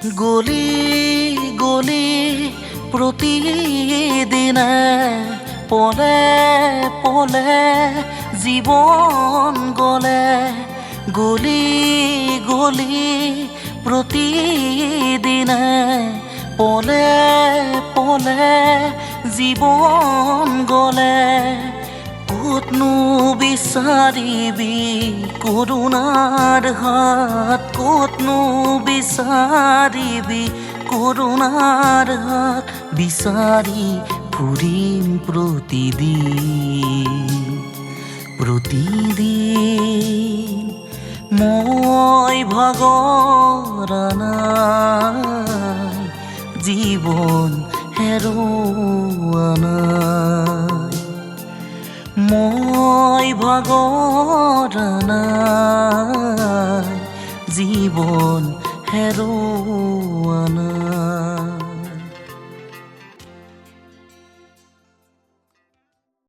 গলি গলি প্ৰতিদিনে পলে পলে জীৱন গলে গলি গলি প্ৰতিদিনে পলে পলে জীৱন গলে ক'তনো বিচাৰিবি কৰুণাৰ হাত ক'তনো বিচাৰিবি কৰুণাৰ হাত বিচাৰি ফুৰিম প্ৰতিদিন মই ভাগৰা নাই জীৱন হেৰুৱা নাই মই ভাগৰা নাই জীৱন হেৰুৱা